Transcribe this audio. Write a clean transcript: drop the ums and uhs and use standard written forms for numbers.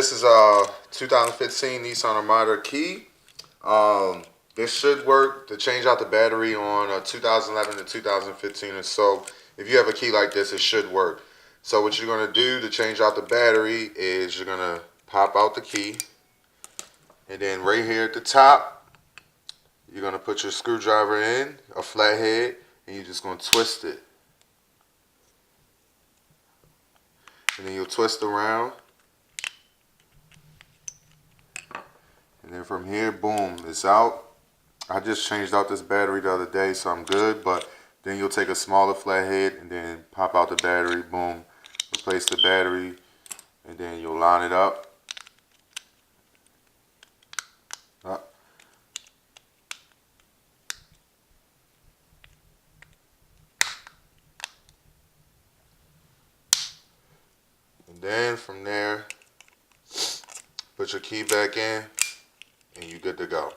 this is a 2015 Nissan Armanda key. This should work to change out the battery on a 2011 to 2015 or so. If you have a key like this, it should work. So what you're going to do to change out the battery is you're going to pop out the key. And then right here at the top, you're going to put your screwdriver in, a flathead, and you're just going to twist it. And then you'll twist around. And then from here, boom, it's out. I just changed out this battery the other day, so I'm good. But then you'll take a smaller flathead and then pop out the battery, boom, replace the battery, and then you'll line it up. And then from there, put your key back in, and you're good to go.